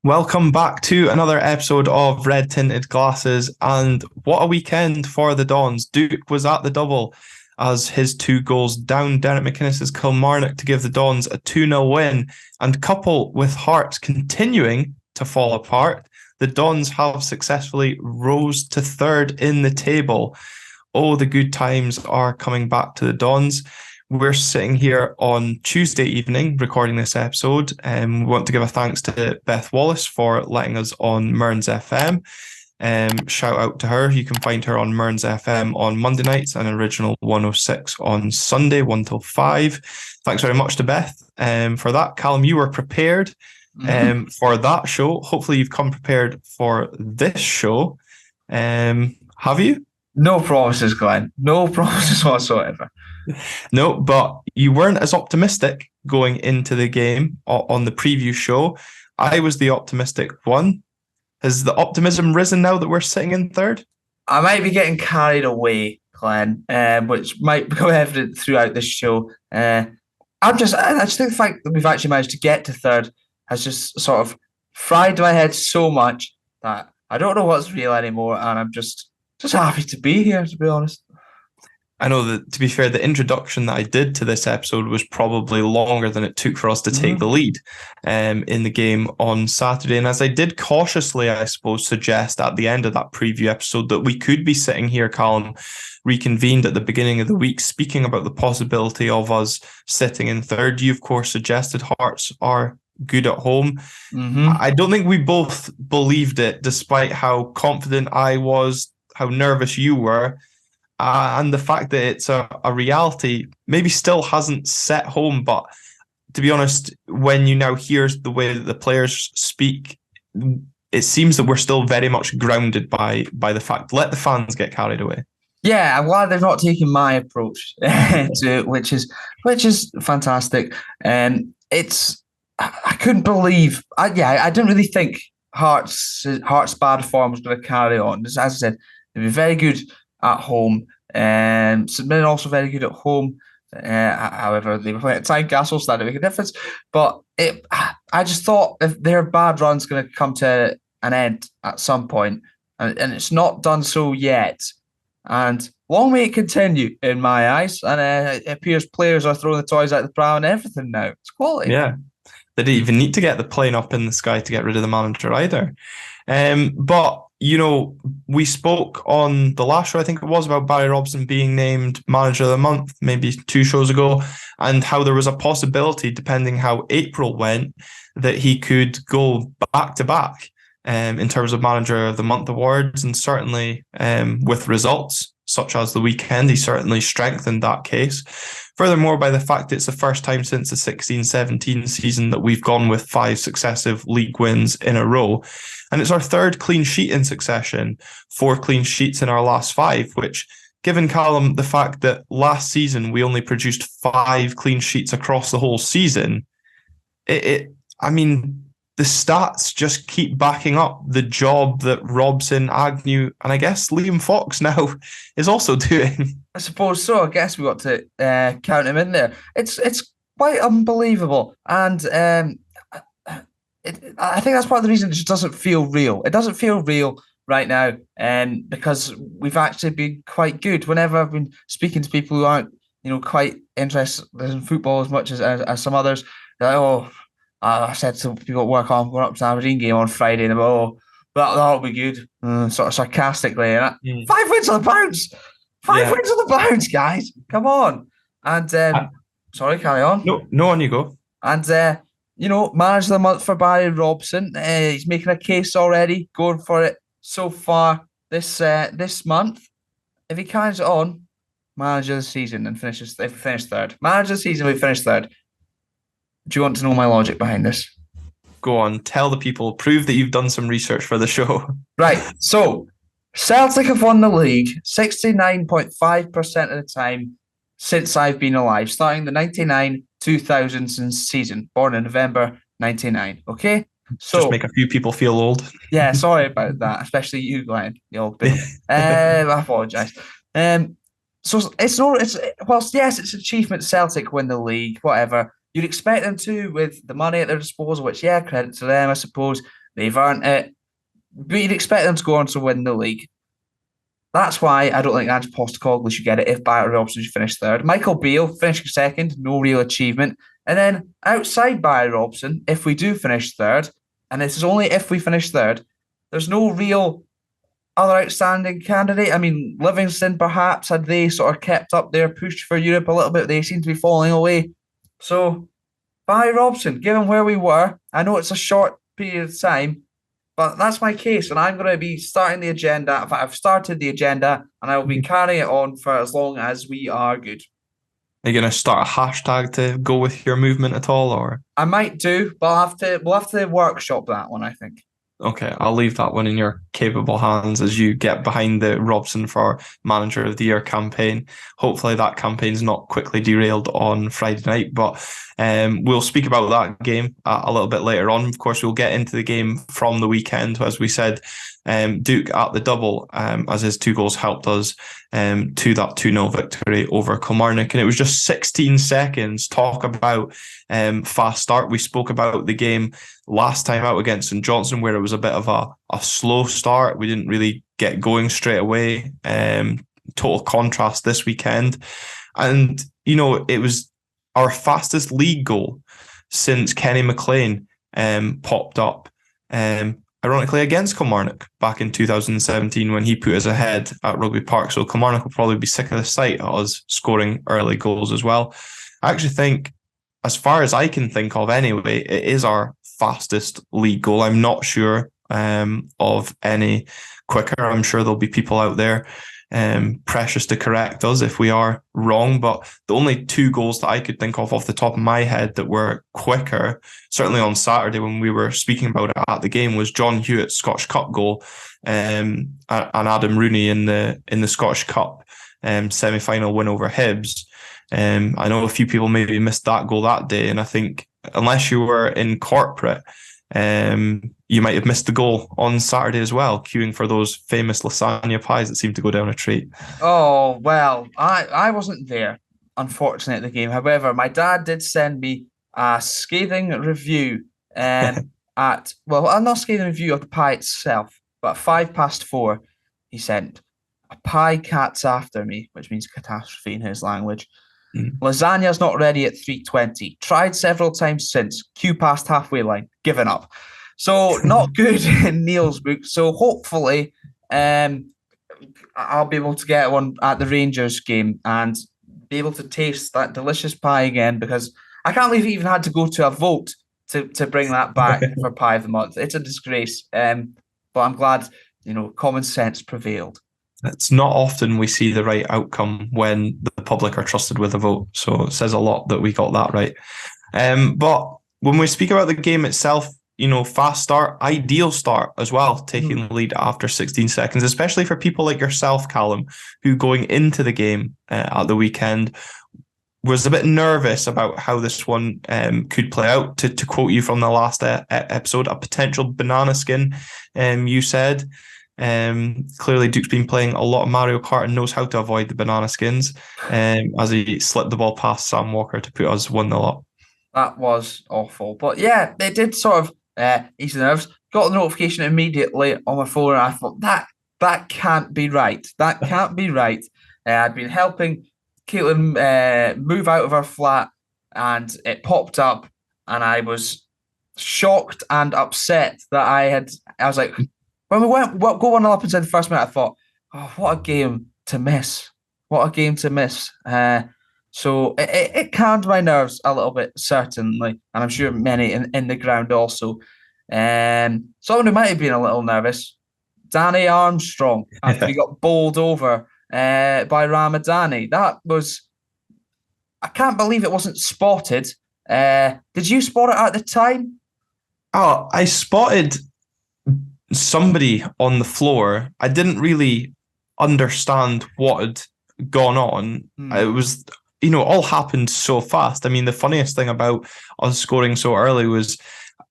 Welcome back to another episode of Red Tinted Glasses. And what a weekend for the Dons. Duke was at the double as his two goals downed Derek McInnes Kilmarnock to give the Dons a 2-0 win. And coupled with Hearts continuing to fall apart, the Dons have successfully rose to third in the table. Oh, the good times are coming back to the Dons. We're sitting here on Tuesday evening recording this episode, and we want to give a thanks to Beth Wallace for letting us on Mearns FM. Shout out to her. You can find her on Mearns FM on Monday nights and Original 106 on Sunday, 1 till 5. Thanks very much to Beth for that. Calum, you were prepared for that show. Hopefully you've come prepared for this show. Have you? No promises, Glen. No promises whatsoever. No, but you weren't as optimistic going into the game on the preview show. I was the optimistic one. Has the optimism risen now that we're sitting in third? I might be getting carried away, Glen, which might become evident throughout this show. I just think the fact that we've actually managed to get to third has just sort of fried my head so much that I don't know what's real anymore, and I'm just happy to be here, to be honest. I know that, to be fair, the introduction that I did to this episode was probably longer than it took for us to take the lead in the game on Saturday. And as I did cautiously, I suppose, suggest at the end of that preview episode that we could be sitting here, Calum, reconvened at the beginning of the week, speaking about the possibility of us sitting in third. You, of course, suggested Hearts are good at home. I don't think we both believed it, despite how confident I was, how nervous you were. And the fact that it's a reality maybe still hasn't set home. But to be honest, when you now hear the way that the players speak, it seems that we're still very much grounded by the fact. Let the fans get carried away. Yeah, I'm glad they've not taken my approach to it, which is fantastic. And I couldn't believe. I didn't really think Hearts' bad form was going to carry on. As I said, they'd be very good at home, and St Mirren also very good at home. However, they were playing at Tynecastle, so that didn't make a difference. But I just thought if their bad run's going to come to an end at some point, and it's not done so yet. And long may it continue in my eyes. And it appears players are throwing the toys out the pram and everything now. It's quality. Yeah. They didn't even need to get the plane up in the sky to get rid of the manager either. But we spoke on the last show, I think it was, about Barry Robson being named Manager of the Month, maybe 2 shows ago, and how there was a possibility, depending how April went, that he could go back to back in terms of Manager of the Month awards, and certainly with results such as the weekend, he certainly strengthened that case. Furthermore, by the fact it's the first time since the 16-17 season that we've gone with 5 successive league wins in a row. And it's our 3rd clean sheet in succession, 4 clean sheets in our last 5, which, given Calum the fact that last season we only produced 5 clean sheets across the whole season, the stats just keep backing up the job that Robson, Agnew, and I guess Liam Fox now is also doing. I suppose so. I guess we got to count him in there. It's quite unbelievable, and I think that's part of the reason it just doesn't feel real. It doesn't feel real right now, and because we've actually been quite good. Whenever I've been speaking to people who aren't, quite interested in football as much as some others, they're like, I said to people at work, I'm going up to the Aberdeen game on Friday, and I'm like, that'll be good, sort of sarcastically. And 5 wins on the bounce! 5 wins on the bounce, guys! Come on! And, sorry, carry on. No, on you go. And, Manager of the Month for Barry Robson. He's making a case already, going for it so far this month. If he carries it on, Manager of the Season and finishes 3rd. Manager of the Season, we finish 3rd. Do you want to know my logic behind this? Go on, tell the people, prove that you've done some research for the show. Right, so Celtic have won the league 69.5% of the time since I've been alive, starting the 99-2000 season, born in November 99, okay? So, just make a few people feel old. Yeah, sorry about that, especially you, Glen, the old bit. I apologise. So it's an achievement Celtic win the league, whatever. You'd expect them to with the money at their disposal, which, credit to them, I suppose. They've earned it. But you'd expect them to go on to win the league. That's why I don't think Ange Postecoglou should get it if Bayer Robson should finish third. Michael Beale finishing second, no real achievement. And then outside Bayer Robson, if we do finish third, and this is only if we finish third, there's no real other outstanding candidate. I mean, Livingston perhaps, had they sort of kept up their push for Europe a little bit, they seem to be falling away. So, Bayer Robson, given where we were, I know it's a short period of time, but that's my case, and I'm going to be starting the agenda. In fact, I've started the agenda, and I will be carrying it on for as long as we are good. Are you going to start a hashtag to go with your movement at all, or? I might do, but we'll have to workshop that one, I think. Okay, I'll leave that one in your capable hands as you get behind the Robson for Manager of the Year campaign. Hopefully that campaign's not quickly derailed on Friday night, but we'll speak about that game a little bit later on. Of course, we'll get into the game from the weekend. As we said, Duke at the double, as his 2 goals helped us to that 2-0 victory over Kilmarnock. And it was just 16 seconds. Talk about fast start. We spoke about the game last time out against St Johnstone, where it was a bit of a slow start. We didn't really get going straight away. Total contrast this weekend. And, it was our fastest league goal since Kenny McLean popped up. Ironically, against Kilmarnock back in 2017 when he put us ahead at Rugby Park. So Kilmarnock will probably be sick of the sight of us scoring early goals as well. I actually think, as far as I can think of anyway, it is our fastest league goal. I'm not sure of any quicker. I'm sure there'll be people out there precious to correct us if we are wrong, but the only 2 goals that I could think of off the top of my head that were quicker, certainly on Saturday when we were speaking about it at the game, was John Hewitt's Scottish Cup goal and Adam Rooney in the Scottish Cup semi-final win over Hibs. I know a few people maybe missed that goal that day, and I think unless you were in corporate, you might have missed the goal on Saturday as well, queuing for those famous lasagna pies that seem to go down a treat. Oh, well, I wasn't there, unfortunately, at the game. However, my dad did send me a scathing review I'm not scathing review of the pie itself, but 4:05, he sent, "A pie cat's after me," which means catastrophe in his language. Lasagna's not ready at 3:20. Tried several times since. Queue past halfway line. Given up. So not good in Neil's book. So hopefully I'll be able to get one at the Rangers game and be able to taste that delicious pie again, because I can't believe he even had to go to a vote to bring that back for Pie of the Month. It's a disgrace. But I'm glad, common sense prevailed. It's not often we see the right outcome when the public are trusted with a vote. So it says a lot that we got that right. But when we speak about the game itself, fast start, ideal start as well, taking the lead after 16 seconds, especially for people like yourself, Calum, who going into the game at the weekend was a bit nervous about how this one could play out. To quote you from the last episode, a potential banana skin, you said. Clearly Duke's been playing a lot of Mario Kart and knows how to avoid the banana skins as he slipped the ball past Sam Walker to put us 1-0 up. That was awful. But yeah, they did sort of ease the nerves. Got the notification immediately on my phone, and I thought, that can't be right. That can't be right. I'd been helping Caitlin move out of her flat, and it popped up, and I was shocked and upset that I was like, when we go 1-0 up inside the first minute, I thought, oh, what a game to miss. What a game to miss. So it calmed my nerves a little bit, certainly. And I'm sure many in the ground also. Someone who might have been a little nervous, Danny Armstrong, after he got bowled over by Ramadani. That was... I can't believe it wasn't spotted. Did you spot it at the time? Oh, I spotted somebody on the floor. I didn't really understand what had gone on. It was, all happened so fast. I mean, the funniest thing about us scoring so early was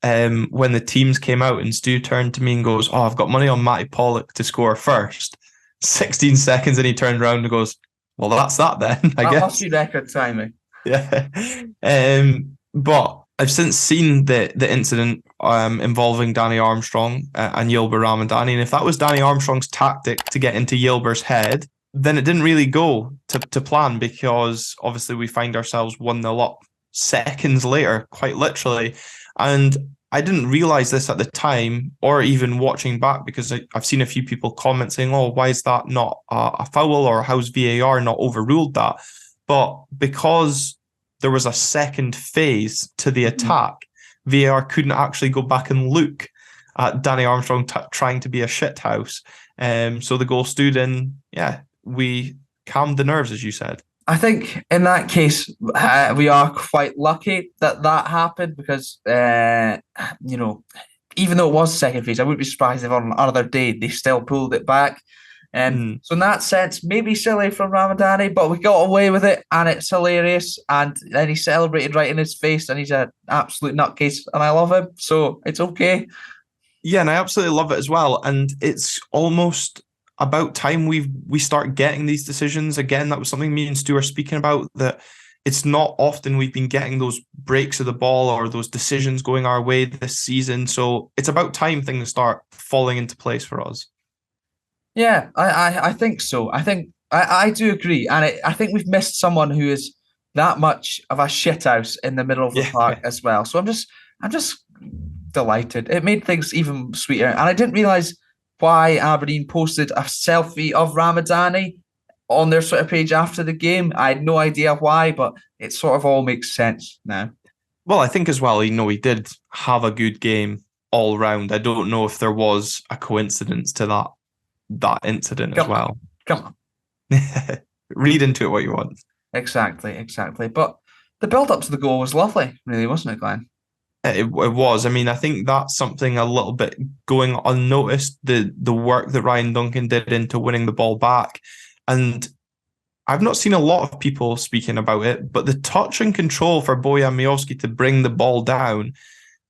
when the teams came out and Stu turned to me and goes, "Oh, I've got money on Matty Pollock to score first." 16 seconds and he turned around and goes, "Well, that's that then, I guess." That must be record timing. Yeah. But I've since seen the incident involving Danny Armstrong and Yilber Ramadani, and if that was Danny Armstrong's tactic to get into Yilber's head, then it didn't really go to plan, because obviously we find ourselves 1-0 up seconds later, quite literally. And I didn't realize this at the time, or even watching back, because I've seen a few people comment saying, "Oh, why is that not a foul, or how's VAR not overruled that?" But because there was a second phase to the attack, VAR couldn't actually go back and look at Danny Armstrong trying to be a shithouse. So the goal stood, and yeah, we calmed the nerves, as you said. I think in that case, we are quite lucky that happened, because, even though it was second phase, I wouldn't be surprised if on another day they still pulled it back. So in that sense, maybe silly from Ramadani, but we got away with it, and it's hilarious. And then he celebrated right in his face, and he's an absolute nutcase, and I love him, so it's okay. Yeah, and I absolutely love it as well. And it's almost about time we start getting these decisions again. That was something me and Stu were speaking about, that it's not often we've been getting those breaks of the ball or those decisions going our way this season. So it's about time things start falling into place for us. Yeah, I think so. I do agree, and I think we've missed someone who is that much of a shithouse in the middle of the park as well. So I'm just delighted. It made things even sweeter, and I didn't realize why Aberdeen posted a selfie of Ramadani on their Twitter page after the game. I had no idea why, but it sort of all makes sense now. Well, I think as well, he did have a good game all round. I don't know if there was a coincidence to that incident as well. Come on. Read into it what you want. Exactly. But the build-up to the goal was lovely, really, wasn't it, Glenn? It was. I mean, I think that's something a little bit going unnoticed, the work that Ryan Duncan did into winning the ball back. And I've not seen a lot of people speaking about it, but the touch and control for Bojan Miovski to bring the ball down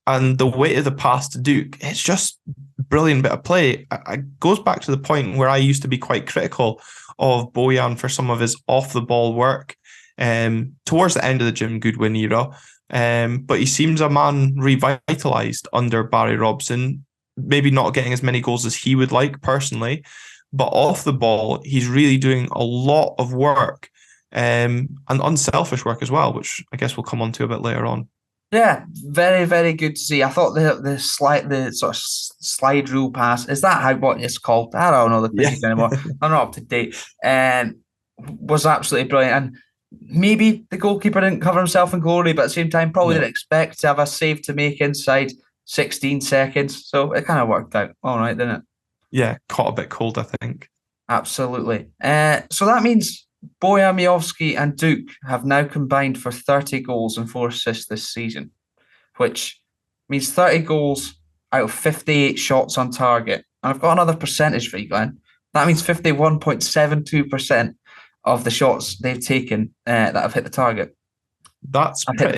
and the weight of the pass to Duke, it's just a brilliant bit of play. It goes back to the point where I used to be quite critical of Bojan for some of his off-the-ball work towards the end of the Jim Goodwin era. But he seems a man revitalised under Barry Robson, maybe not getting as many goals as he would like personally, but off the ball, he's really doing a lot of work and unselfish work as well, which I guess we'll come on to a bit later on. Yeah, very, very good to see. I thought the sort of slide rule pass, is that what it's called? I don't know the things anymore. I'm not up to date. Was absolutely brilliant. And maybe the goalkeeper didn't cover himself in glory, but at the same time, probably didn't expect to have a save to make inside 16 seconds. So it kind of worked out all right, didn't it? Yeah, caught a bit cold, I think. Absolutely. So that means Bojan Miovski and Duke have now combined for 30 goals and 4 assists this season, which means 30 goals out of 58 shots on target. And I've got another percentage for you, Glenn. That means 51.72% of the shots they've taken that have hit the target. That's pretty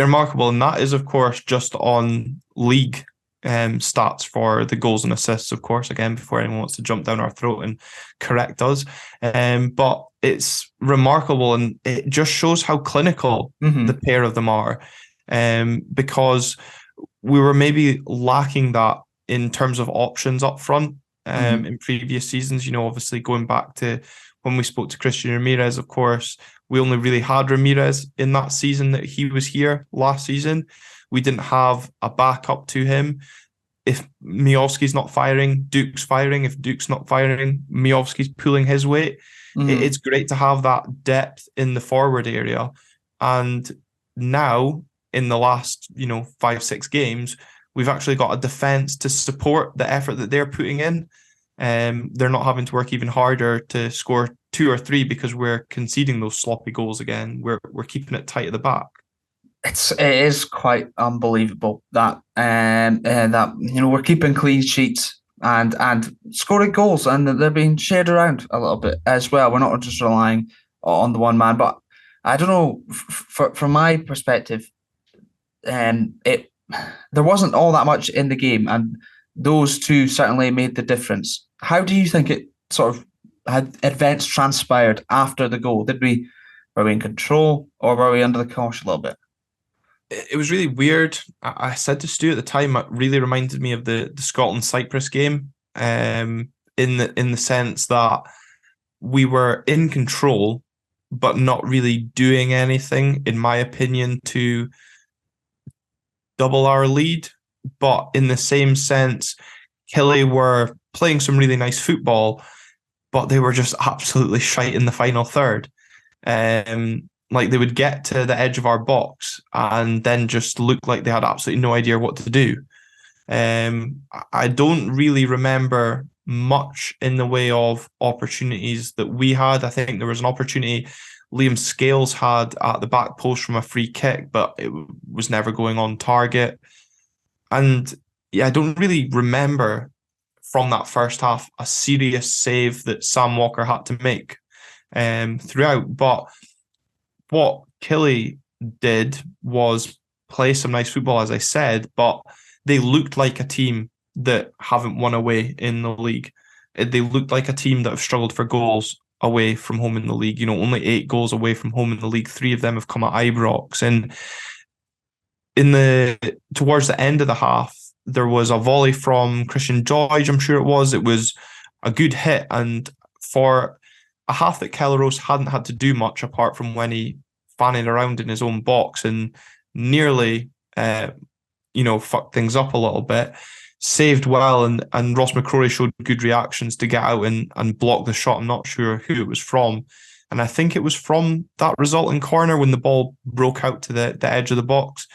remarkable. And that is, of course, just on league stats for the goals and assists, of course, again, before anyone wants to jump down our throat and correct us. But it's remarkable, and it just shows how clinical the pair of them are, because we were maybe lacking that in terms of options up front in previous seasons. Obviously going back to when we spoke to Christian Ramirez, of course, we only really had Ramirez in that season that he was here last season. We didn't have a backup to him. If Miovski's not firing, Duke's firing. If Duke's not firing, Miovski's pulling his weight. It's great to have that depth in the forward area. And now, in the last 5-6 games, we've actually got a defence to support the effort that they're putting in. They're not having to work even harder to score 2 or 3 because we're conceding those sloppy goals again. We're keeping it tight at the back. It is quite unbelievable that we're keeping clean sheets and scoring goals, and they're being shared around a little bit as well. We're not just relying on the one man. But I don't know, from my perspective, there wasn't all that much in the game, and those two certainly made the difference. How do you think it sort of had events transpired after the goal? Were we in control, or were we under the cosh a little bit? it was really weird. I said to Stu at the time, it really reminded me of the Scotland-Cyprus game, in the sense that we were in control, but not really doing anything, in my opinion, to double our lead. But in the same sense, Killie were playing some really nice football, but they were just absolutely shite in the final third. Like they would get to the edge of our box and then just look like they had absolutely no idea what to do. I don't really remember much in the way of opportunities that we had. I think there was an opportunity Liam Scales had at the back post from a free kick, but it was never going on target. And yeah, I don't really remember from that first half a serious save that Sam Walker had to make throughout. But what Killie did was play some nice football, as I said, but they looked like a team that haven't won away in the league. They looked like a team that have struggled for goals away from home in the league. You know, only 8 goals away from home in the league. 3 of them have come at Ibrox. And towards the end of the half, there was a volley from Christian George, I'm sure it was. It was a good hit. And for a half that Kelleros hadn't had to do much apart from when he fanning around in his own box and nearly, fucked things up a little bit, saved well, and Ross McCrory showed good reactions to get out and block the shot. I'm not sure who it was from. And I think it was from that resulting corner when the ball broke out to the edge of the box.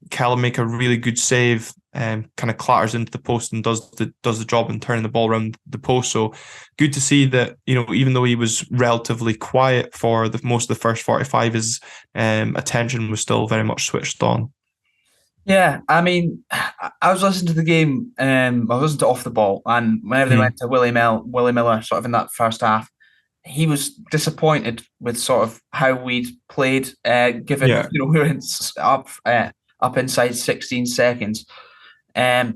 Calum make a really good save, kind of clatters into the post and does the job in turning the ball around the post. So good to see that, even though he was relatively quiet for most of the first 45, his attention was still very much switched on. Yeah, I mean, I was listening to the game, I was listening to Off the Ball, and whenever they went to Willie Miller, sort of in that first half, he was disappointed with sort of how we'd played, given we were up inside 16 seconds. I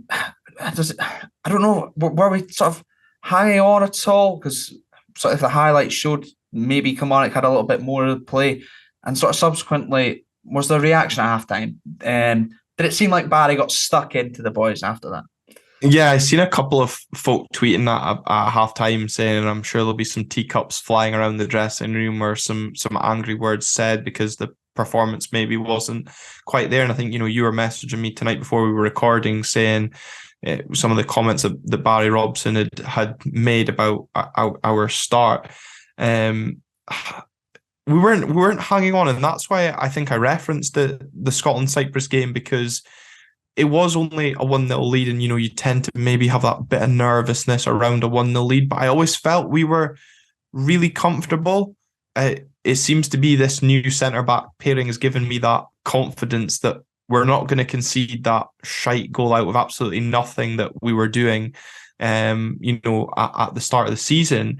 don't know, were we sort of hanging on at all? Because sort of the highlights showed maybe Kilmarnock had a little bit more of the play, and sort of subsequently, was there a reaction at halftime? Did it seem like Barry got stuck into the boys after that? Yeah, I've seen a couple of folk tweeting that at halftime, saying I'm sure there'll be some teacups flying around the dressing room or some angry words said because the performance maybe wasn't quite there. And I think, you were messaging me tonight before we were recording saying some of the comments that Barry Robson had made about our start. We weren't hanging on, and that's why I think I referenced the Scotland-Cyprus game, because it was only a 1-0 lead, and you tend to maybe have that bit of nervousness around a 1-0 lead, but I always felt we were really comfortable. It seems to be this new centre-back pairing has given me that confidence that we're not going to concede that shite goal out of absolutely nothing that we were doing at the start of the season.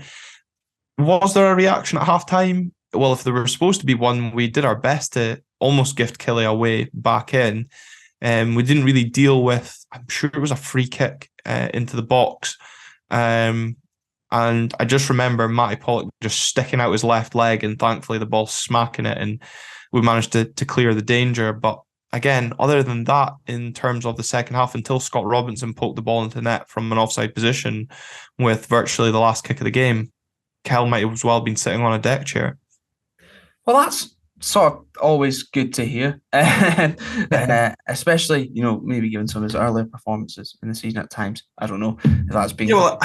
Was there a reaction at halftime? Well, if there were supposed to be one, we did our best to almost gift Killie away back in. We didn't really deal with, I'm sure it was a free kick into the box. And I just remember Matty Pollock just sticking out his left leg, and thankfully the ball smacking it, and we managed to clear the danger. But again, other than that, in terms of the second half, until Scott Robinson poked the ball into net from an offside position with virtually the last kick of the game, Kel might as well have been sitting on a deck chair. Well, that's sort of always good to hear, especially maybe given some of his earlier performances in the season at times. I don't know if that's been. Yeah, well,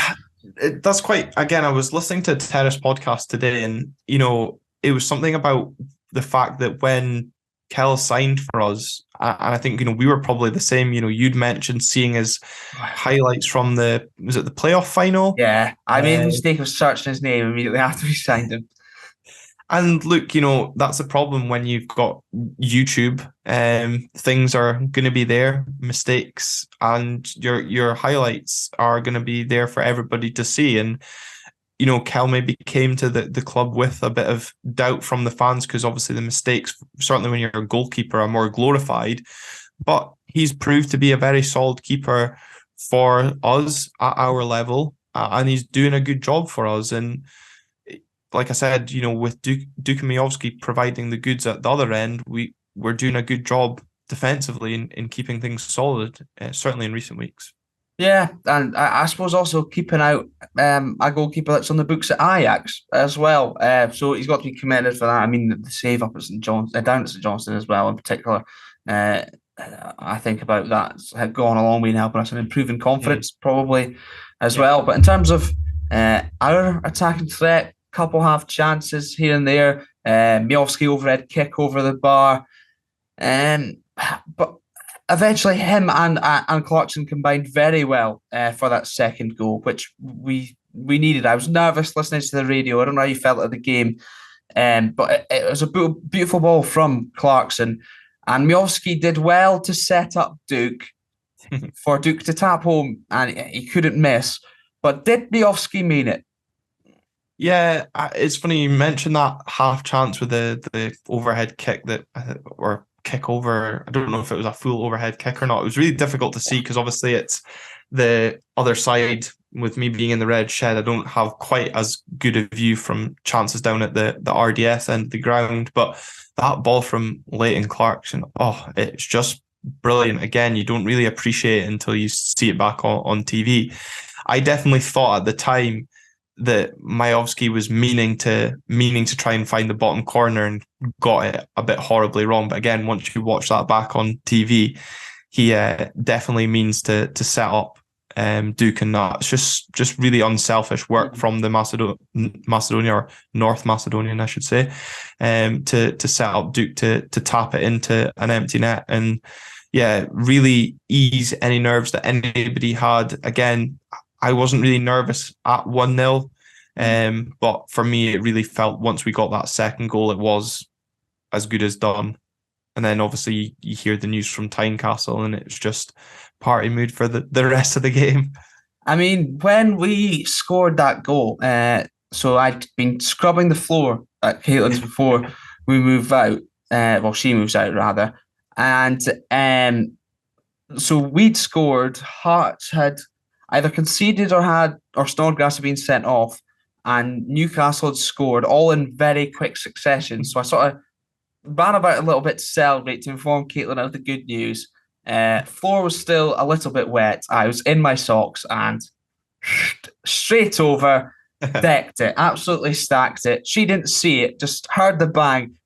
that's quite. Again, I was listening to Terrace podcast today, and it was something about the fact that when Kel signed for us, and I think we were probably the same. You'd mentioned seeing his highlights from the playoff final. Yeah, I made the mistake of searching his name immediately after we signed him. And look, that's the problem when you've got YouTube. Things are going to be there, mistakes, and your highlights are going to be there for everybody to see. And Kel maybe came to the club with a bit of doubt from the fans, because obviously the mistakes, certainly when you're a goalkeeper, are more glorified. But he's proved to be a very solid keeper for us at our level, and he's doing a good job for us. And like I said, with Dukamiovsky providing the goods at the other end, we we're doing a good job defensively in keeping things solid, certainly in recent weeks. Yeah, and I suppose also keeping out a goalkeeper that's on the books at Ajax as well. So he's got to be commended for that. I mean, the save up at St Johnstone, down at St Johnstone as well, in particular. I think about that has gone a long way in helping us and improving confidence probably as well. But in terms of our attacking threat, couple half chances here and there. Miovski overhead kick over the bar, but eventually, him and Clarkson combined very well for that second goal, which we needed. I was nervous listening to the radio. I don't know how you felt at the game, but it was a beautiful ball from Clarkson, and Miovski did well to set up Duke for Duke to tap home, and he couldn't miss. But did Miovski mean it? Yeah, it's funny you mentioned that half chance with the overhead kick or kick over. I don't know if it was a full overhead kick or not. It was really difficult to see because obviously it's the other side. With me being in the red shed, I don't have quite as good a view from chances down at the RDS end of the ground. But that ball from Leighton Clarkson, it's just brilliant. Again, you don't really appreciate it until you see it back on TV. I definitely thought at the time that Miovski was meaning to try and find the bottom corner and got it a bit horribly wrong. But again, once you watch that back on TV, he definitely means to set up Duke and that. It's just really unselfish work from the Macedonia or North Macedonian, I should say, to set up Duke to tap it into an empty net and really ease any nerves that anybody had. Again, I wasn't really nervous at 1-0, but for me, it really felt once we got that second goal, it was as good as done. And then obviously you hear the news from Tynecastle and it's just party mood for the rest of the game. I mean, when we scored that goal, so I'd been scrubbing the floor at Caitlin's before we moved out. She moves out rather. And so we'd scored, Hearts had either conceded or Snodgrass had been sent off, and Newcastle had scored all in very quick succession. So I sort of ran about a little bit to celebrate, to inform Caitlin of the good news. Floor was still a little bit wet. I was in my socks and straight over, decked it, absolutely stacked it. She didn't see it, just heard the bang,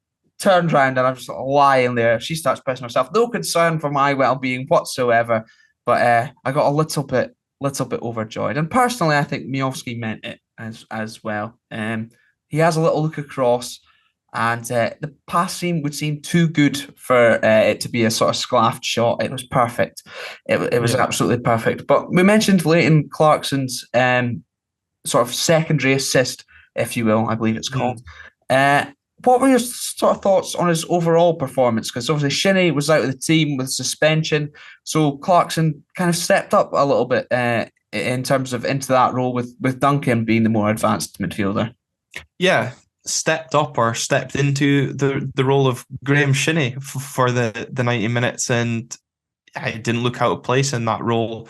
turned around, and I'm just lying there. She starts pressing herself. No concern for my well-being whatsoever, but I got a little bit overjoyed. And personally, I think Miovski meant it as well. He has a little look across, and the pass would seem too good for it to be a sort of sclaffed shot. It was perfect. It was absolutely perfect. But we mentioned Leighton Clarkson's sort of secondary assist, if you will, I believe it's called. What were your sort of thoughts on his overall performance? Because obviously Shinnie was out of the team with suspension, so Clarkson kind of stepped up a little bit in terms of into that role with Duncan being the more advanced midfielder. Yeah, stepped up or stepped into the role of Graham Shinnie for the 90 minutes, and I didn't look out of place in that role.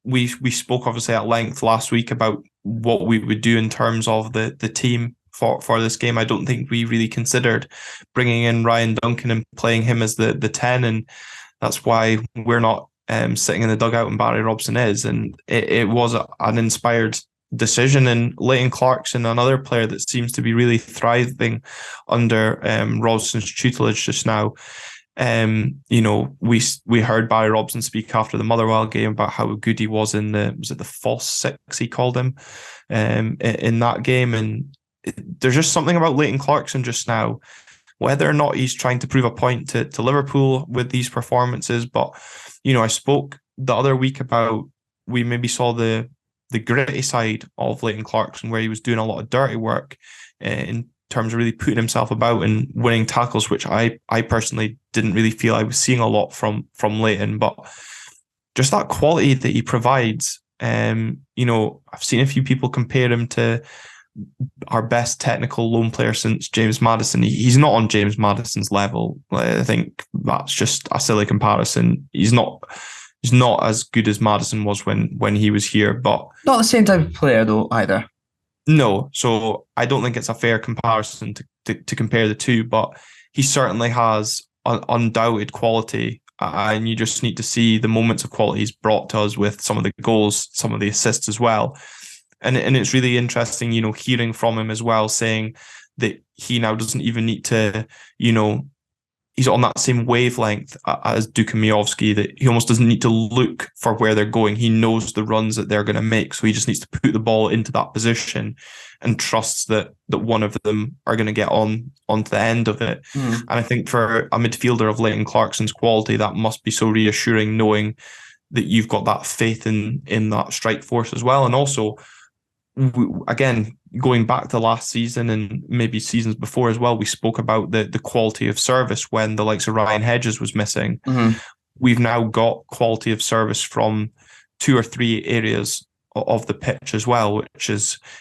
We spoke obviously at length last week about what we would do in terms of the team for this game. I don't think we really considered bringing in Ryan Duncan and playing him as the 10, and that's why we're not sitting in the dugout and Barry Robson is. And it was an inspired decision. And Leighton Clarkson, another player that seems to be really thriving under Robson's tutelage just now. We heard Barry Robson speak after the Motherwell game about how good he was in the false six, he called him, in that game. And there's just something about Leighton Clarkson just now, whether or not he's trying to prove a point to Liverpool with these performances. But, I spoke the other week about, we maybe saw the gritty side of Leighton Clarkson, where he was doing a lot of dirty work in terms of really putting himself about and winning tackles, which I personally didn't really feel I was seeing a lot from Leighton. But just that quality that he provides, I've seen a few people compare him to our best technical loan player since James Maddison. He's not on James Maddison's level. I think that's just a silly comparison. He's not as good as Maddison was when he was here, but not the same type of player though either. No, so I don't think it's a fair comparison to compare the two, but he certainly has undoubted quality, and you just need to see the moments of quality he's brought to us with some of the goals, some of the assists as well. And it's really interesting, hearing from him as well, saying that he now doesn't even need to, he's on that same wavelength as Duka Miovski, that he almost doesn't need to look for where they're going. He knows the runs that they're going to make. So he just needs to put the ball into that position and trusts that one of them are going to get onto the end of it. And I think for a midfielder of Leighton Clarkson's quality, that must be so reassuring, knowing that you've got that faith in that strike force as well. And also, again, going back to last season and maybe seasons before as well, we spoke about the quality of service when the likes of Ryan Hedges was missing. We've now got quality of service from 2 or 3 areas of the pitch as well,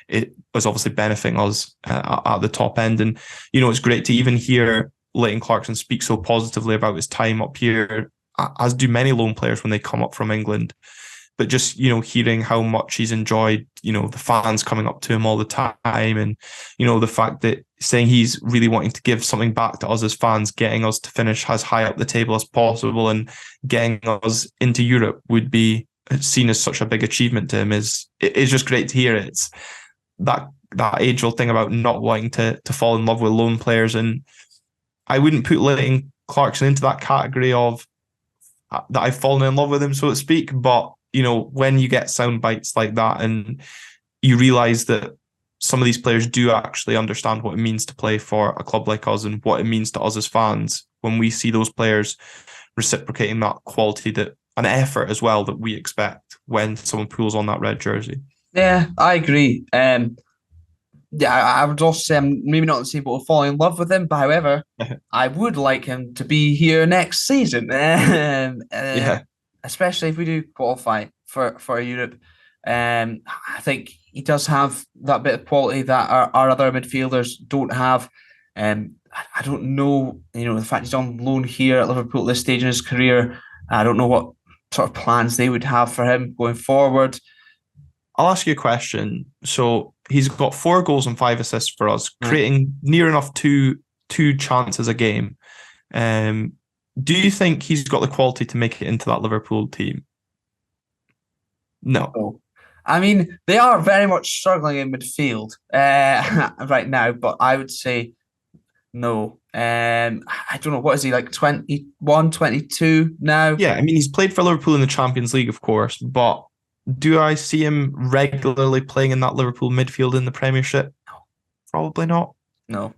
it was obviously benefiting us at the top end. And, it's great to even hear Leighton Clarkson speak so positively about his time up here, as do many loan players when they come up from England. But just, hearing how much he's enjoyed, the fans coming up to him all the time, and, the fact that saying he's really wanting to give something back to us as fans, getting us to finish as high up the table as possible and getting us into Europe would be seen as such a big achievement to him. It's just great to hear. It's that age-old thing about not wanting to fall in love with loan players. And I wouldn't put Leighton Clarkson into that category of that I've fallen in love with him, so to speak. But when you get sound bites like that and you realise that some of these players do actually understand what it means to play for a club like us and what it means to us as fans, when we see those players reciprocating that quality, that an effort as well that we expect when someone pulls on that red jersey. Yeah, I agree. I would also say I'm maybe not the same people falling in love with him, but however, I would like him to be here next season. Especially if we do qualify for Europe. I think he does have that bit of quality that our other midfielders don't have. I don't know, the fact he's on loan here at Liverpool at this stage in his career, I don't know what sort of plans they would have for him going forward. I'll ask you a question. So he's got 4 goals and 5 assists for us, creating near enough two chances a game. Do you think he's got the quality to make it into that Liverpool team? No. I mean, they are very much struggling in midfield right now, but I would say no. I don't know, what is he, like 21, 22 now? Yeah, I mean, he's played for Liverpool in the Champions League, of course, but do I see him regularly playing in that Liverpool midfield in the Premiership? No. Probably not. No.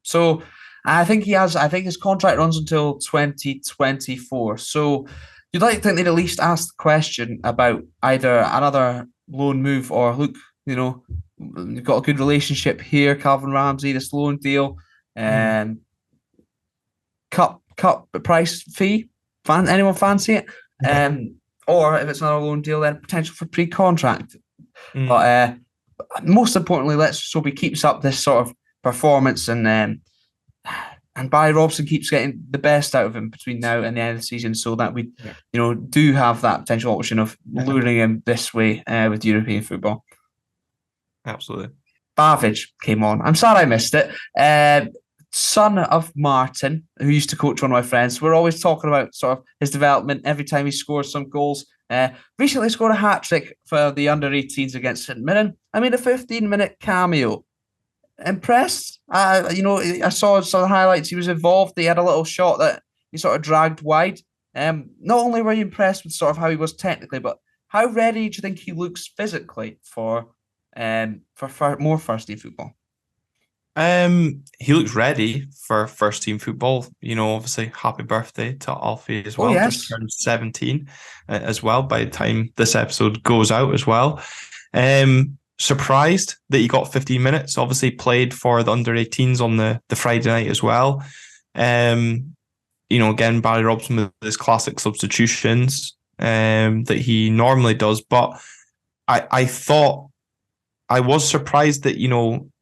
So I think his contract runs until 2024. So you'd like to think they'd at least ask the question about either another loan move or, look, you've got a good relationship here, Calvin Ramsey, this loan deal, cup price fee. Anyone fancy it? Or if it's another loan deal, then potential for pre-contract. But most importantly, let's hope he keeps up this sort of performance and Barry Robson keeps getting the best out of him between now and the end of the season, so that we, do have that potential option of luring him this way with European football. Absolutely. Bavic came on. I'm sorry I missed it. Son of Martin, who used to coach one of my friends. We're always talking about sort of his development every time he scores some goals. Recently scored a hat-trick for the under-18s against St Mirren. I made a 15-minute cameo. Impressed. I saw some highlights. He was involved. He had a little shot that he sort of dragged wide. Not only were you impressed with sort of how he was technically, but how ready do you think he looks physically for more first team football? He looks ready for first team football. Obviously, happy birthday to Alfie as well. Oh, yes. Just turned 17 as well by the time this episode goes out as well. Surprised that he got 15 minutes. Obviously played for the under-18s on the Friday night as well. Again, Barry Robson with his classic substitutions that he normally does. But I thought, I was surprised that,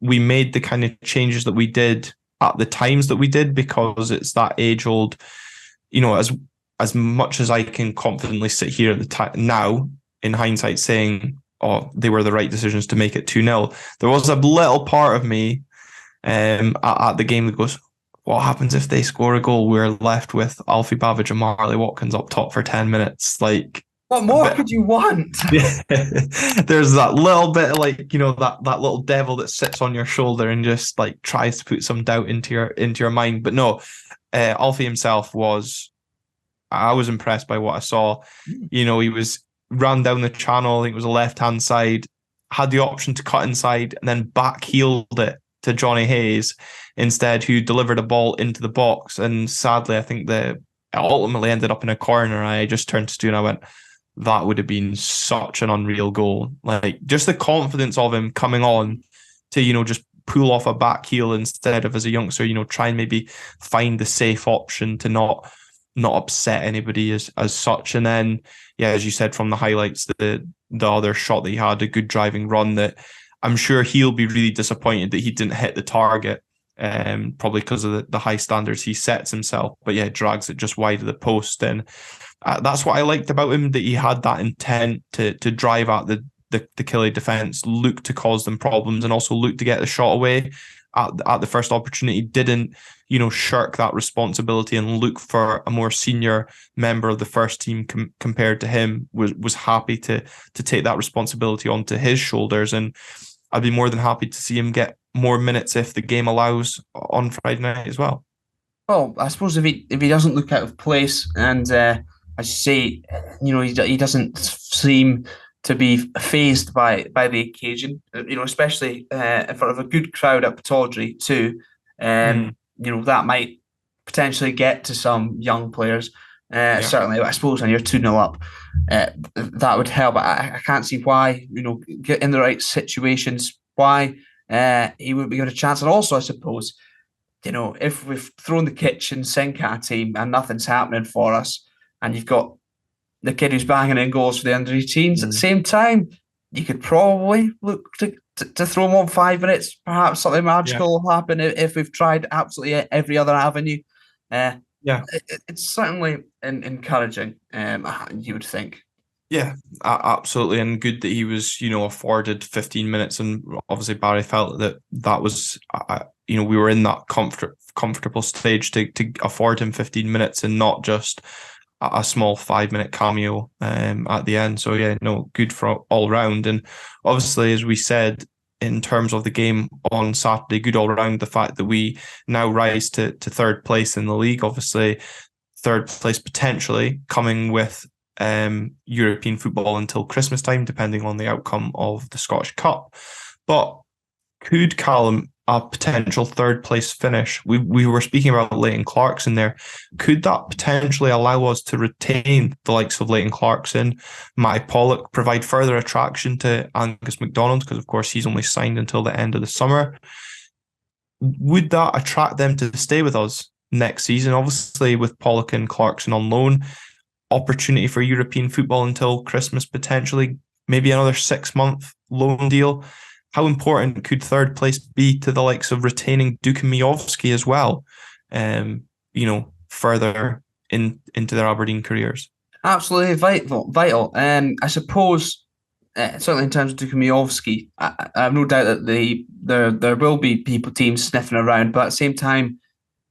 we made the kind of changes that we did at the times that we did, because it's that age-old, as much as I can confidently sit here at the time now, in hindsight, saying they were the right decisions to make it 2-0. There was a little part of me at the game that goes, what happens if they score a goal? We're left with Alfie Babbage and Marley Watkins up top for 10 minutes. Like, what more could you want? Yeah. There's that little bit of that little devil that sits on your shoulder and just like tries to put some doubt into your mind. But no, Alfie himself I was impressed by what I saw. He ran down the channel, I think it was a left-hand side, had the option to cut inside and then back-heeled it to Johnny Hayes instead, who delivered a ball into the box. And sadly, I think it ultimately ended up in a corner. I just turned to Stu and I went, that would have been such an unreal goal. Like, just the confidence of him coming on to, just pull off a back heel instead of, as a youngster, try and maybe find the safe option to not upset anybody as such. And then, yeah, as you said, from the highlights, the other shot that he had, a good driving run that I'm sure he'll be really disappointed that he didn't hit the target, probably because of the high standards he sets himself. But yeah, drags it just wide of the post. And that's what I liked about him, that he had that intent to drive at the Killie defence, look to cause them problems, and also look to get the shot away at the first opportunity. Didn't shirk that responsibility and look for a more senior member of the first team compared to him. Was happy to take that responsibility onto his shoulders, and I'd be more than happy to see him get more minutes if the game allows on Friday night as well. Well, I suppose if he doesn't look out of place, and as you say, he doesn't seem to be fazed by the occasion, especially in front of a good crowd at Pittodrie too. That might potentially get to some young players. Certainly, I suppose when you're 2-0 up, that would help. I can't see why, get in the right situations, why he wouldn't be given a chance. And also, I suppose, if we've thrown the kitchen sink at a team and nothing's happening for us, and you've got the kid who's banging in goals for the under-18s, at the same time, you could probably look to throw him on 5 minutes. Perhaps something magical will happen if we've tried absolutely every other avenue. It's certainly encouraging, you would think. Yeah, absolutely. And good that he was, afforded 15 minutes. And obviously Barry felt that was, we were in that comfortable stage to afford him 15 minutes and not just a small 5-minute cameo at the end. So yeah, good for all round. And obviously, as we said, in terms of the game on Saturday, good all round. The fact that we now rise to third place in the league, obviously third place potentially coming with European football until Christmas time, depending on the outcome of the Scottish Cup. But could Calum, a potential third place finish, we were speaking about Leighton Clarkson there, could that potentially allow us to retain the likes of Leighton Clarkson, Matty Pollock, provide further attraction to Angus MacDonald, because of course he's only signed until the end of the summer? Would that attract them to stay with us next season? Obviously, with Pollock and Clarkson on loan, opportunity for European football until Christmas, potentially, maybe another 6-month loan deal. How important could third place be to the likes of retaining Duke and Miovski as well, further into their Aberdeen careers? Absolutely vital. I suppose, certainly in terms of Duke and Miovski, I have no doubt that there will be teams sniffing around, but at the same time,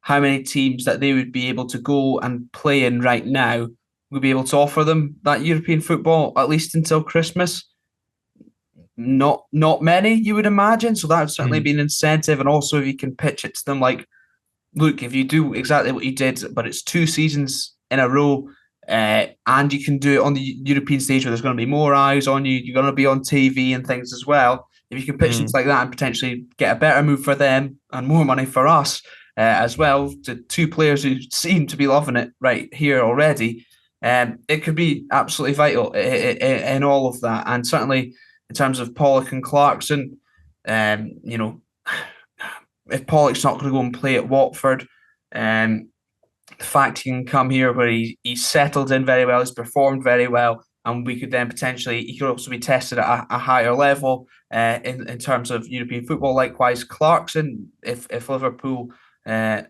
how many teams that they would be able to go and play in right now would be able to offer them that European football, at least until Christmas? Not many, you would imagine. So that would certainly be an incentive. And also, if you can pitch it to them like, look, if you do exactly what you did, but it's 2 seasons in a row, and you can do it on the European stage where there's going to be more eyes on you, you're going to be on TV and things as well. If you can pitch things like that and potentially get a better move for them and more money for us as well, to 2 players who seem to be loving it right here already, it could be absolutely vital in all of that. And certainly, in terms of Pollock and Clarkson, if Pollock's not going to go and play at Watford, the fact he can come here where he's settled in very well, he's performed very well, and we could then potentially, he could also be tested at a higher level in terms of European football. Likewise, Clarkson, if Liverpool, they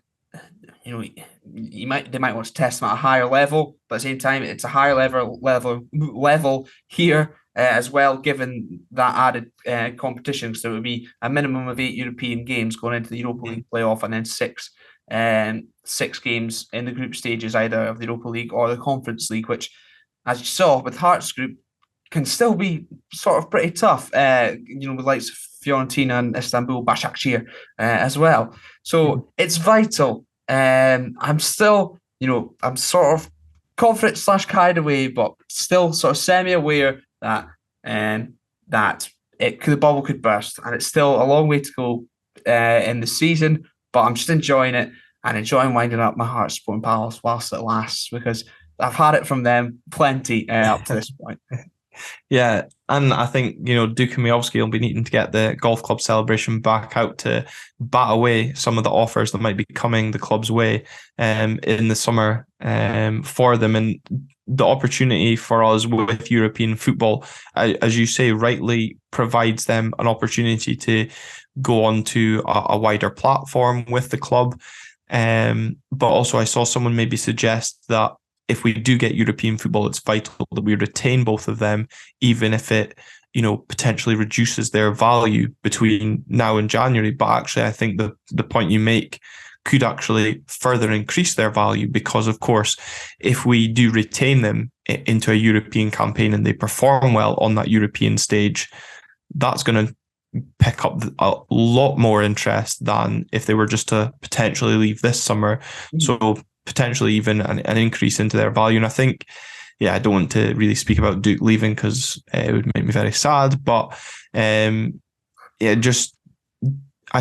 might want to test him at a higher level, but at the same time, it's a higher level here as well, given that added competition. So it would be a minimum of 8 European games going into the Europa League playoff, and then six games in the group stages, either of the Europa League or the Conference League, which, as you saw with Hearts' group, can still be sort of pretty tough. With likes of Fiorentina and Istanbul, Başakşehir as well. So it's vital. I'm still, I'm sort of confident / carried away, but still sort of semi-aware that the bubble could burst, and it's still a long way to go in the season. But I'm just enjoying it and enjoying winding up my Hearts supporting Palace whilst it lasts, because I've had it from them plenty up to this point. Yeah, and I think, Duke and Miovski will be needing to get the golf club celebration back out to bat away some of the offers that might be coming the club's way in the summer for them. And the opportunity for us with European football, as you say, rightly provides them an opportunity to go on to a wider platform with the club. But also I saw someone maybe suggest that if we do get European football, it's vital that we retain both of them, even if it, potentially reduces their value between now and January. But actually, I think the point you make could actually further increase their value, because, of course, if we do retain them into a European campaign and they perform well on that European stage, that's going to pick up a lot more interest than if they were just to potentially leave this summer. So potentially even an increase into their value. And I think, I don't want to really speak about Duke leaving because it would make me very sad. But I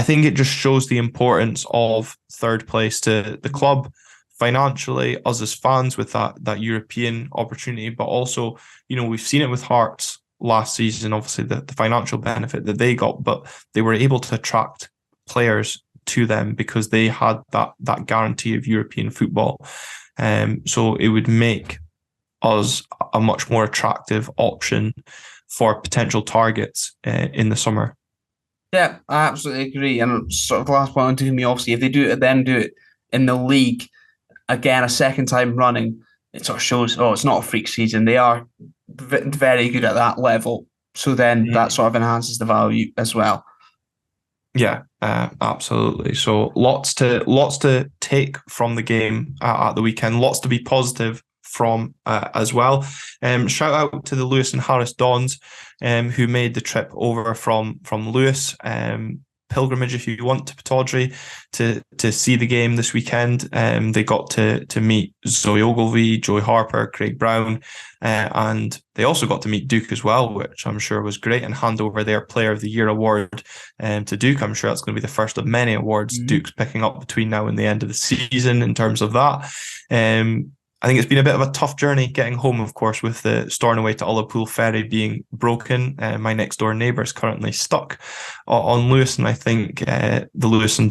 think it just shows the importance of third place to the club financially, us as fans with that European opportunity. But also, we've seen it with Hearts last season, obviously the financial benefit that they got, but they were able to attract players to them because they had that guarantee of European football. So it would make us a much more attractive option for potential targets in the summer. Yeah, I absolutely agree. And sort of the last point to me, obviously, if they do it in the league again a second time running, it sort of shows, it's not a freak season. They are very good at that level. So then that sort of enhances the value as well. Yeah, absolutely. So lots to take from the game at the weekend. Lots to be positive from as well. Shout out to the Lewis and Harris Dons, who made the trip over from Lewis. Pilgrimage, if you want, to Pittodrie to see the game this weekend. They got to meet Zoe Ogilvie, Joey Harper, Craig Brown, and they also got to meet Duke as well, which I'm sure was great, and hand over their Player of the Year award to Duke. I'm sure that's going to be the first of many awards Duke's picking up between now and the end of the season in terms of that. I think it's been a bit of a tough journey getting home, of course, with the Stornoway to Ullapool ferry being broken. My next door neighbour is currently stuck on Lewis, and I think the Lewis and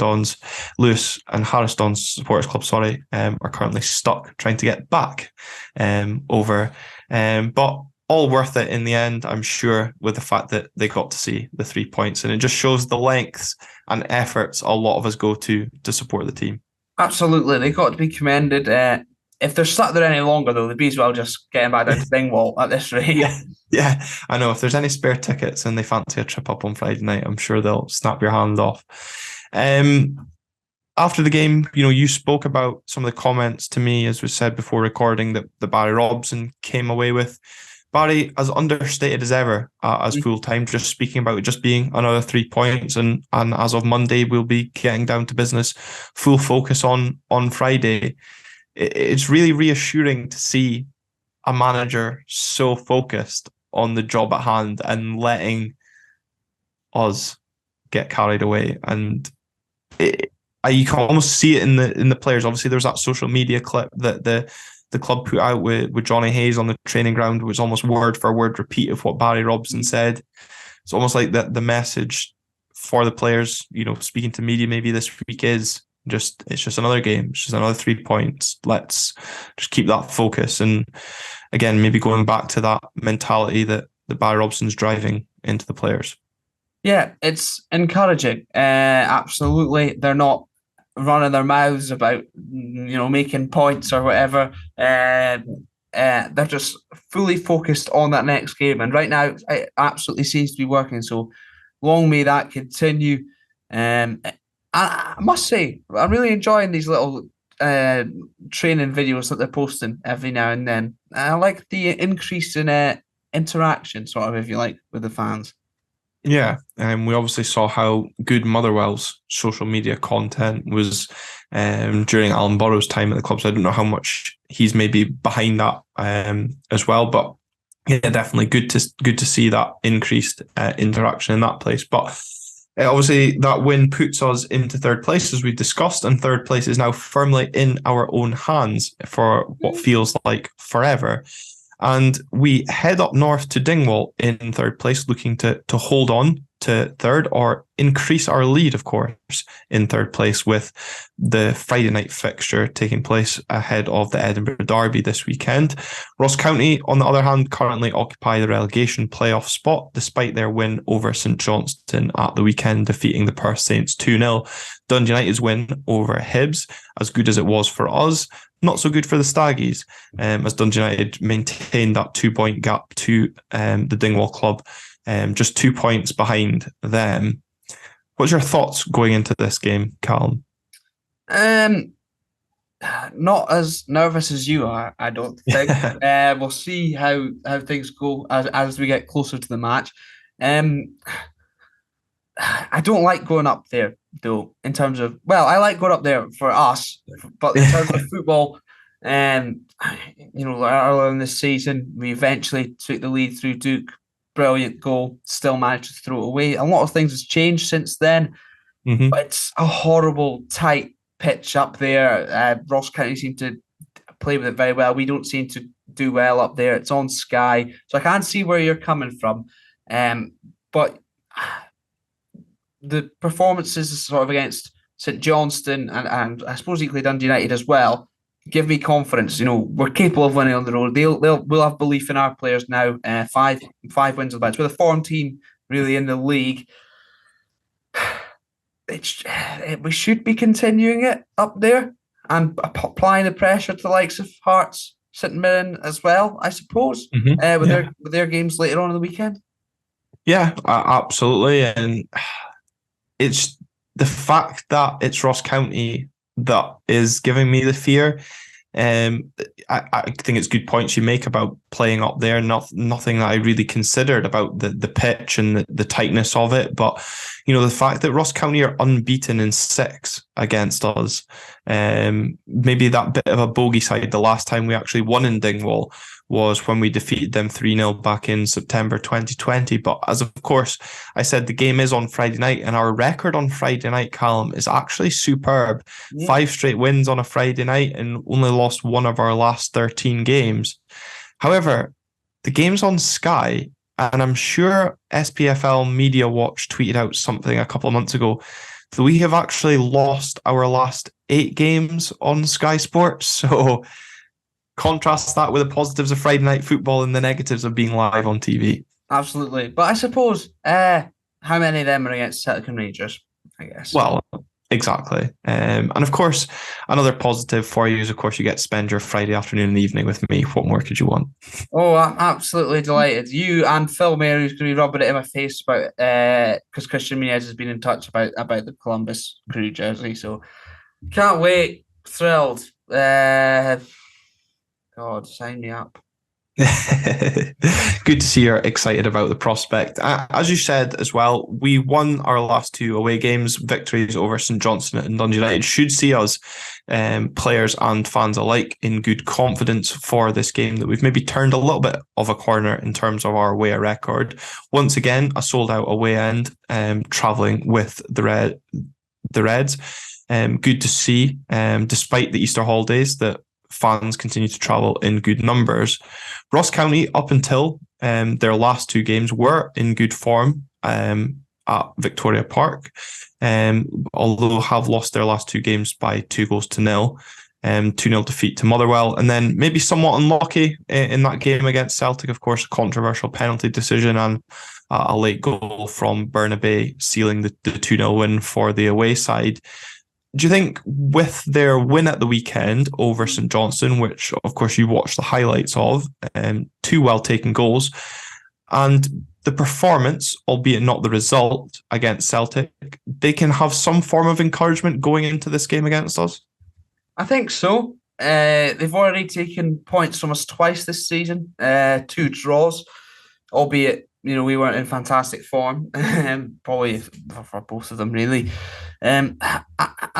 Harris Dons Supporters Club, are currently stuck trying to get back over. But all worth it in the end, I'm sure, with the fact that they got to see the 3 points, and it just shows the lengths and efforts a lot of us go to support the team. Absolutely, they got to be commended. If they're stuck there any longer, though, they'd be as well just getting back down to Dingwall at this rate. Yeah, I know. If there's any spare tickets and they fancy a trip up on Friday night, I'm sure they'll snap your hand off. After the game, you spoke about some of the comments to me, as we said before recording, that the Barry Robson came away with. Barry, as understated as ever as full-time, just speaking about it just being another 3 points, and as of Monday, we'll be getting down to business, full focus on Friday. It's really reassuring to see a manager so focused on the job at hand and letting us get carried away. And you can almost see it in the players. Obviously, there's that social media clip that the club put out with Johnny Hayes on the training ground, was almost word for word repeat of what Barry Robson said. It's almost like the message for the players, speaking to media maybe this week is, it's just another game. It's just another 3 points. Let's just keep that focus. And again, maybe going back to that mentality that Barry Robson's driving into the players. Yeah, it's encouraging. Absolutely. They're not running their mouths about, making points or whatever. they're just fully focused on that next game. And right now, it absolutely seems to be working. So long may that continue. I must say, I'm really enjoying these little training videos that they're posting every now and then. I like the increase in interaction, sort of, if you like, with the fans. Yeah, and we obviously saw how good Motherwell's social media content was during Alan Burrow's time at the club. So I don't know how much he's maybe behind that as well, but yeah, definitely good to see that increased interaction in that place. But obviously, that win puts us into third place, as we've discussed, and third place is now firmly in our own hands for what feels like forever. And we head up north to Dingwall in third place, looking to hold on to third or increase our lead, of course, in third place, with the Friday night fixture taking place ahead of the Edinburgh Derby this weekend. Ross County, on the other hand, currently occupy the relegation playoff spot, despite their win over St Johnstone at the weekend, defeating the Perth Saints 2-0. Dundee United's win over Hibs, as good as it was for us, not so good for the Staggies, as Dundee United maintained that 2-point gap to the Dingwall club, just 2 points behind them. What's your thoughts going into this game, Calum? Not as nervous as you are, I don't think. We'll see how things go as we get closer to the match. I don't like going up there, though, in terms of, well, I like going up there for us, but in terms of football, earlier in this season, we eventually took the lead through Duke. Brilliant goal, still managed to throw it away. A lot of things has changed since then, but it's a horrible, tight pitch up there. Ross County seem to play with it very well. We don't seem to do well up there. It's on Sky, so I can't see where you're coming from. But the performances sort of against St Johnstone and I suppose equally Dundee United as well give me confidence. We're capable of winning on the road. We'll have belief in our players now. Five wins of the match. We're the form team really in the league. We should be continuing it up there and applying the pressure to the likes of Hearts, St Mirren as well, I suppose, with their games later on in the weekend. Yeah, absolutely. And it's the fact that it's Ross County that is giving me the fear. I think it's good points you make about playing up there. Nothing that I really considered about the pitch and the tightness of it. But, the fact that Ross County are unbeaten in 6 against us, maybe that bit of a bogey side the last time we actually won in Dingwall was when we defeated them 3-0 back in September 2020. But as of course I said, the game is on Friday night, and our record on Friday night, Calum, is actually superb. 5 straight wins on a Friday night and only lost 1 of our last 13 games. However, the game's on Sky, and I'm sure SPFL Media Watch tweeted out something a couple of months ago that we have actually lost our last 8 games on Sky Sports. So contrast that with the positives of Friday night football and the negatives of being live on TV. Absolutely. But I suppose, how many of them are against Celtic and Rangers, I guess? Well, exactly. And of course, another positive for you is, of course, you get to spend your Friday afternoon and evening with me. What more could you want? Oh, I'm absolutely delighted. You and Phil Mayer, who's going to be rubbing it in my face about, because Christian Muniz has been in touch about the Columbus Crew jersey. So can't wait. Thrilled. God, sign me up. Good to see you're excited about the prospect. As you said as well, we won our last 2 away games. Victories over St Johnstone and Dundee United should see us, players and fans alike, in good confidence for this game that we've maybe turned a little bit of a corner in terms of our away record. Once again, a sold out away end, travelling with the Reds. Good to see, despite the Easter holidays, that fans continue to travel in good numbers. Ross County, up until their last 2 games, were in good form at Victoria Park, although have lost their last 2 games by 2-0. 2-0 defeat to Motherwell, and then maybe somewhat unlucky in that game against Celtic, of course, a controversial penalty decision and a late goal from Burnaby sealing the 2-0 win for the away side. do you think with their win at the weekend over St Johnstone, which of course you watched the highlights of, two well taken goals, and the performance, albeit not the result, against Celtic, they can have some form of encouragement going into this game against us? I think so. They've already taken points from us twice this season, 2 draws, albeit we weren't in fantastic form, probably for both of them really. And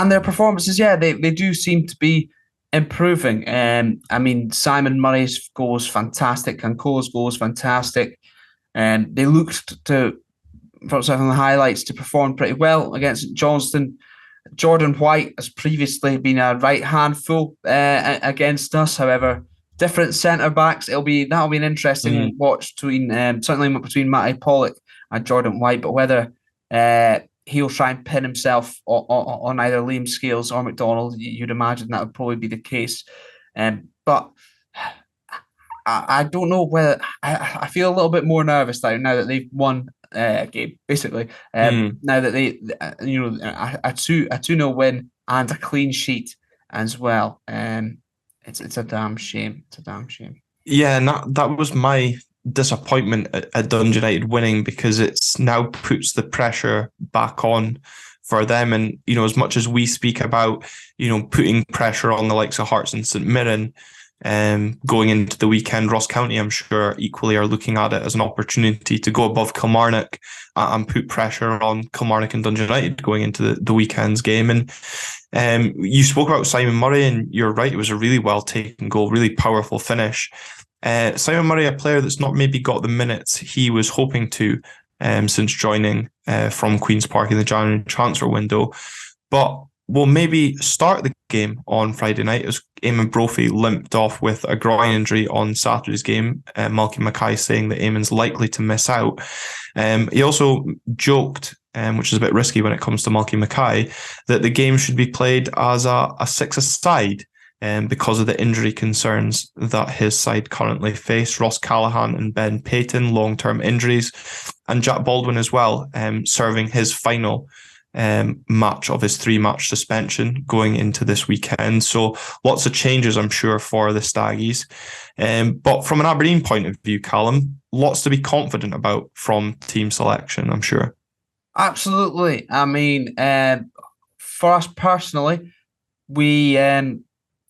their performances, they do seem to be improving. I mean, Simon Murray's goal was fantastic, and Cole's goal was fantastic. They looked to, from the highlights, to perform pretty well against Johnston. Jordan White has previously been a right handful against us. However, different centre backs. That'll be an interesting watch between certainly between Matty Pollock and Jordan White. But whether he'll try and pin himself on either Liam Scales or McDonald, you'd imagine that would probably be the case. But I don't know whether I feel a little bit more nervous now that they've won a game, basically. Now that they a 2-0 win and a clean sheet as well. It's a damn shame. It's a damn shame. Yeah, and that was my disappointment at Dundee United winning, because it's now puts the pressure back on for them. And as much as we speak about putting pressure on the likes of Hearts and St Mirren, going into the weekend, Ross County, I'm sure, equally are looking at it as an opportunity to go above Kilmarnock and put pressure on Kilmarnock and Dundee United going into the weekend's game. And you spoke about Simon Murray, and you're right, it was a really well taken goal, really powerful finish. Simon Murray, a player that's not maybe got the minutes he was hoping to since joining from Queen's Park in the January transfer window, but will maybe start the game on Friday night, as Eamon Brophy limped off with a groin injury on Saturday's game. Malky Mackay saying that Eamon's likely to miss out. He also joked, which is a bit risky when it comes to Malky Mackay, that the game should be played as a 6-a-side because of the injury concerns that his side currently face. Ross Callaghan and Ben Payton, long-term injuries, and Jack Baldwin as well, serving his final match of his 3-match suspension going into this weekend. So lots of changes, I'm sure, for the Staggies. But from an Aberdeen point of view, Calum, lots to be confident about from team selection, I'm sure. Absolutely. I mean, for us personally, we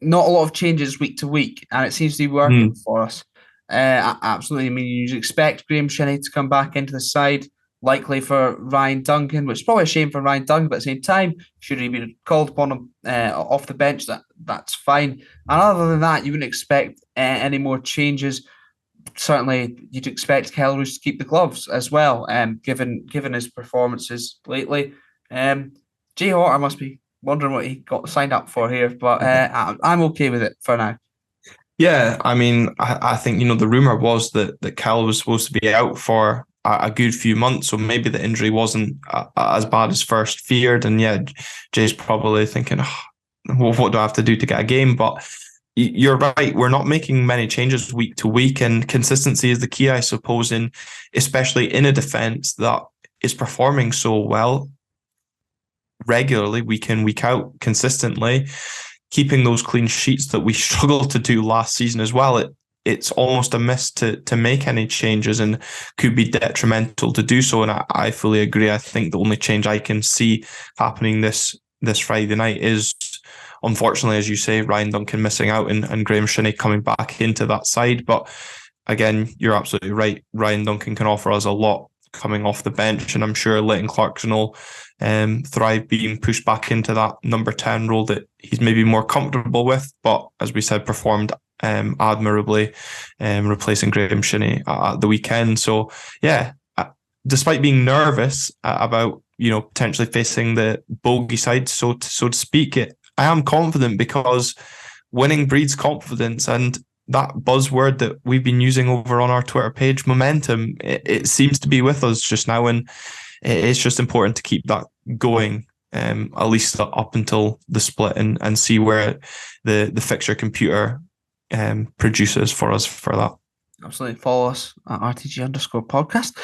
not a lot of changes week to week, and it seems to be working for us. Absolutely. I mean, you'd expect Graham Shinney to come back into the side, likely for Ryan Duncan, which is probably a shame for Ryan Duncan, but at the same time, should he be called upon him off the bench, that's fine. And other than that, you wouldn't expect any more changes. Certainly, you'd expect Kellerush to keep the gloves as well, given his performances lately. Jay Horter must be wondering what he got signed up for here, but I'm okay with it for now. Yeah, I mean, I think, the rumour was that Cal was supposed to be out for a good few months, so maybe the injury wasn't as bad as first feared. And yeah, Jay's probably thinking, what do I have to do to get a game? But you're right, we're not making many changes week to week, and consistency is the key, I suppose, especially in a defence that is performing so well regularly, week in, week out, consistently, keeping those clean sheets that we struggled to do last season as well. It's almost a miss to make any changes, and could be detrimental to do so. And I fully agree. I think the only change I can see happening this Friday night is, unfortunately, as you say, Ryan Duncan missing out and Graham Shinney coming back into that side. But again, you're absolutely right. Ryan Duncan can offer us a lot coming off the bench, and I'm sure Leighton Clarkson will thrive being pushed back into that number 10 role that he's maybe more comfortable with, but as we said, performed admirably, replacing Graham Shinney at the weekend. So yeah, despite being nervous about potentially facing the bogey side, so to speak, I am confident, because winning breeds confidence, and that buzzword that we've been using over on our Twitter page, momentum, it seems to be with us just now, and it's just important to keep that going, at least up until the split, and see where the fixture computer produces for us for that. Absolutely. Follow us at RTG_podcast.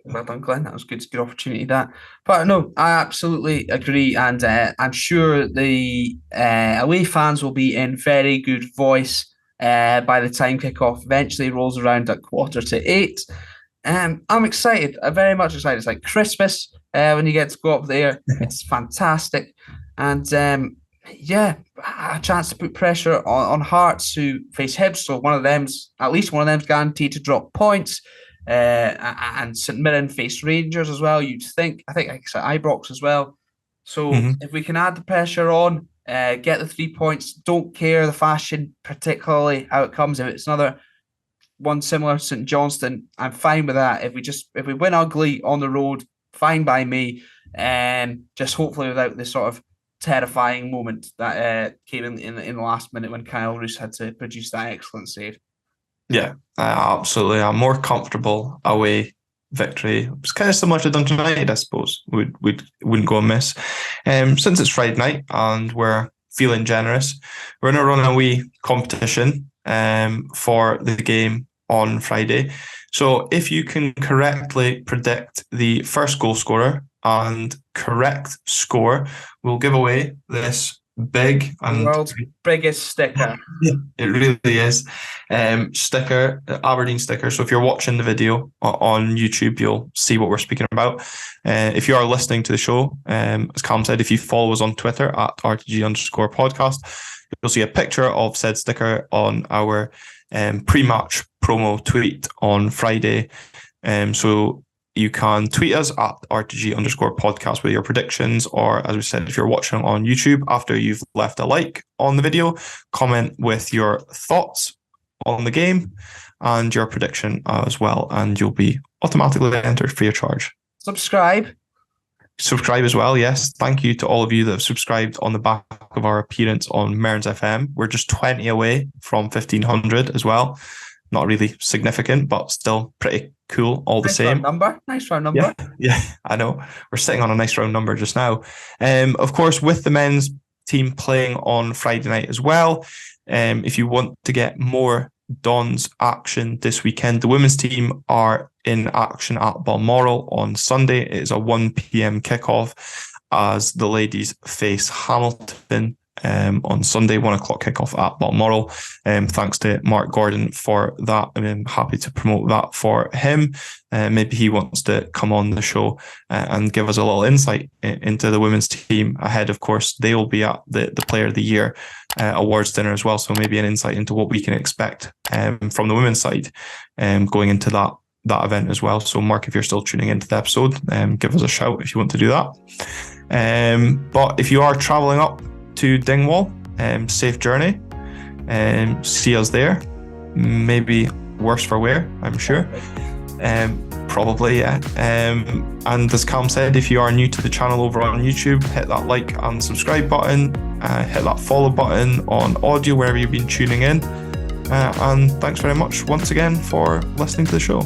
Well done, Glenn. That was good. Good opportunity, that. But no, I absolutely agree, and I'm sure the away fans will be in very good voice by the time kickoff eventually rolls around at 7:45. I'm excited. I'm very much excited. It's like Christmas when you get to go up there. It's fantastic, and yeah, a chance to put pressure on Hearts, who face Hibs. So at least one of them's guaranteed to drop points. And St Mirren face Rangers as well. You'd think. I think Ibrox as well. So if we can add the pressure on, get the 3 points. Don't care the fashion, particularly how it comes. If it's another one similar St Johnstone, I'm fine with that. If we win ugly on the road, fine by me. Just hopefully without this sort of terrifying moment that came in the last minute when Kyle Roos had to produce that excellent save. Yeah, absolutely. A more comfortable away victory. It's kind of similar to Dundee United, I suppose. Wouldn't go amiss. Since it's Friday night and we're feeling generous, we're going to run a wee competition for the game on Friday. So if you can correctly predict the first goal scorer and correct score, we'll give away this big and world's biggest sticker. It really is. Sticker, Aberdeen sticker. So if you're watching the video on YouTube, you'll see what we're speaking about. If you are listening to the show, as Calum said, if you follow us on Twitter at RTG_podcast, you'll see a picture of said sticker on our pre-match promo tweet on Friday. So you can tweet us at RTG_podcast with your predictions, or as we said, if you're watching on YouTube, after you've left a like on the video, comment with your thoughts on the game and your prediction as well, and you'll be automatically entered free of charge. Subscribe as well, yes. Thank you to all of you that have subscribed on the back of our appearance on RAMIREZ FM. We're just 20 away from 1,500 as well. Not really significant, but still pretty cool all the same. Nice round number. Yeah, I know. We're sitting on a nice round number just now. Of course, with the men's team playing on Friday night as well, if you want to get more Dons action this weekend, the women's team are in action at Balmoral on Sunday. It is a 1 p.m. kickoff as the ladies face Hamilton on Sunday, 1 o'clock kickoff at Balmoral. Thanks to Mark Gordon for that. I'm happy to promote that for him. Maybe he wants to come on the show and give us a little insight into the women's team ahead. Of course, they will be at the Player of the Year awards dinner as well. So maybe an insight into what we can expect from the women's side going into that event as well. So Mark, if you're still tuning into the episode, give us a shout if you want to do that. But if you are travelling up to Dingwall, safe journey, see us there. Maybe worse for wear, I'm sure. Probably, yeah. And as Calum said, if you are new to the channel over on YouTube, hit that like and subscribe button, hit that follow button on audio wherever you've been tuning in. And thanks very much once again for listening to the show.